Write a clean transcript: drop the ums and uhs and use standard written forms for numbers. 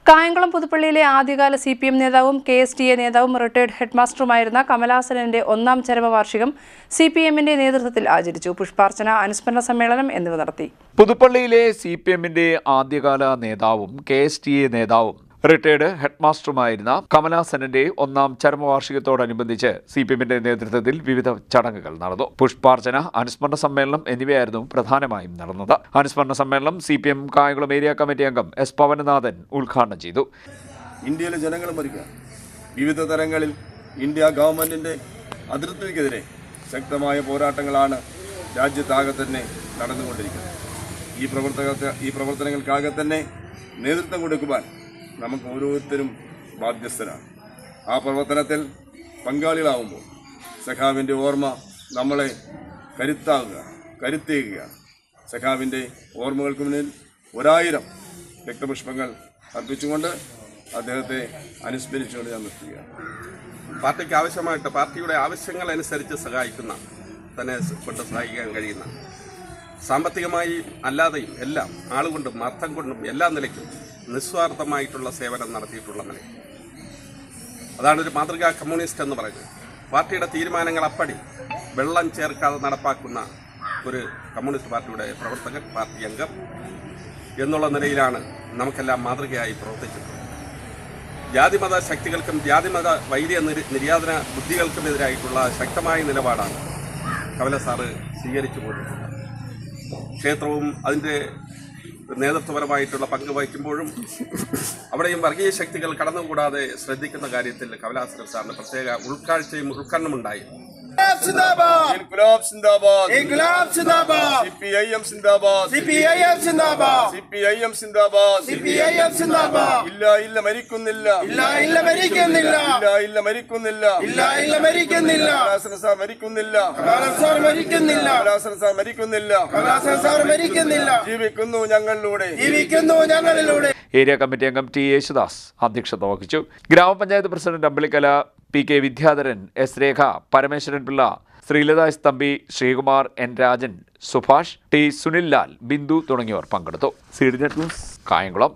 കായംകുളം പുതുപ്പള്ളിയിലെ ആദ്യകാല CPM നേതാവും KSTA നേതാവും റിട്ടയർഡ് ഹെഡ്മാസ്റ്ററുമായിരുന്ന കമലാസനന്റെ ഒന്നാം ചരമവാർഷികം CPMന്റെ നേതൃത്വത്തിൽ ആചരിച്ചു. പുഷ്പാർച്ചന, അനുസ്മരണ സമ്മേളനം എന്നിവ നടത്തി. പുതുപ്പള്ളിയിലെ CPMന്റെ ആദ്യകാല നേതാവും KSTA നേതാവും റിട്ടയർഡ് ഹെഡ്മാസ്റ്ററുമായിരുന്ന കമലാസനന്റെ ഒന്നാം ചരമവാർഷികത്തോടനുബന്ധിച്ച് CPMന്റെ നേതൃത്വത്തിൽ വിവിധ ചടങ്ങുകൾ നടന്നു. പുഷ്പാർച്ചന, അനുസ്മരണ സമ്മേളനം എന്നിവയായിരുന്നു പ്രധാനമായും നടന്നത്. അനുസ്മരണ സമ്മേളനം CPM കായംകുളം ഏരിയ കമ്മിറ്റി അംഗം S. പവനനാഥൻ ഉദ്ഘാടനം ചെയ്തു. ഇന്ത്യയിലെ ജനങ്ങൾ മരിക്കുക, വിവിധ തരങ്ങളിൽ ഇന്ത്യ ഗവൺമെന്റിന്റെ അതിർത്തിക്കെതിരെ ശക്തമായ പോരാട്ടങ്ങളാണ് രാജ്യത്താകെ തന്നെ നടന്നുകൊണ്ടിരിക്കുന്നത്. ഈ പ്രവർത്തനങ്ങൾക്കാകെ തന്നെ നേതൃത്വം കൊടുക്കുവാൻ നമുക്ക് ഓരോരുത്തരും ബാധ്യസ്ഥരാണ്. ആ പ്രവർത്തനത്തിൽ പങ്കാളികളാവുമ്പോൾ സഖാവിൻ്റെ ഓർമ്മ നമ്മളെ കരുത്തേകുകയാണ്. സഖാവിൻ്റെ ഓർമ്മകൾക്ക് മുന്നിൽ 1000 രക്തപുഷ്പങ്ങൾ അർപ്പിച്ചുകൊണ്ട് അദ്ദേഹത്തെ അനുസ്മരിച്ചുകൊണ്ട് ഞാൻ നിർത്തുകയാണ്. പാർട്ടിക്ക് ആവശ്യമായിട്ട് പാർട്ടിയുടെ ആവശ്യങ്ങളനുസരിച്ച് തന്നെ കൊണ്ട് സഹായിക്കാൻ കഴിയുന്ന, സാമ്പത്തികമായി അല്ലാതെയും എല്ലാം ആളുകൊണ്ടും അർത്ഥം കൊണ്ടും എല്ലാ നിലയ്ക്കും നിസ്വാർത്ഥമായിട്ടുള്ള സേവനം നടത്തിയിട്ടുള്ള നില. അതാണ് ഒരു മാതൃകാ കമ്മ്യൂണിസ്റ്റ് എന്ന് പറയുന്നത്. പാർട്ടിയുടെ തീരുമാനങ്ങൾ അപ്പടി വെള്ളം ചേർക്കാതെ നടപ്പാക്കുന്ന ഒരു കമ്മ്യൂണിസ്റ്റ് പാർട്ടിയുടെ പ്രവർത്തകൻ, പാർട്ടി അംഗം എന്നുള്ള നിലയിലാണ് നമുക്കെല്ലാം മാതൃകയായി പ്രവർത്തിച്ചിട്ടുള്ളത്. ജാതിമത ശക്തികൾക്കും ജാതിമത വൈര്യ നിര്യാതന ബുദ്ധികൾക്കുമെതിരായിട്ടുള്ള ശക്തമായ നിലപാടാണ് കമല സാറ് സ്വീകരിച്ചു പോയിട്ടുള്ളത്. ക്ഷേത്രവും അതിൻ്റെ നേതൃത്വപരമായിട്ടുള്ള പങ്ക് വഹിക്കുമ്പോഴും അവിടെയും വർഗീയ ശക്തികൾ കടന്നുകൂടാതെ ശ്രദ്ധിക്കുന്ന കാര്യത്തിൽ കമലാസൻ സാറിന് പ്രത്യേക ഉൾക്കാഴ്ചയും ഉൾക്കണ്ണുമുണ്ടായി. ഏരിയ കമ്മിറ്റി അംഗം T. യേശുദാസ് അധ്യക്ഷത വഹിച്ചു. ഗ്രാമപഞ്ചായത്ത് president Ambalikkala P. K. Vidyadharan, S. Rekha, Parameswaran Pillai, Sreelatha S. Thampi, Sreekumar, N. Rajan, Subhash, T. Sunil Lal, Bindu തുടങ്ങിയവർ പങ്കെടുത്തു. CDNet news, Kayamkulam.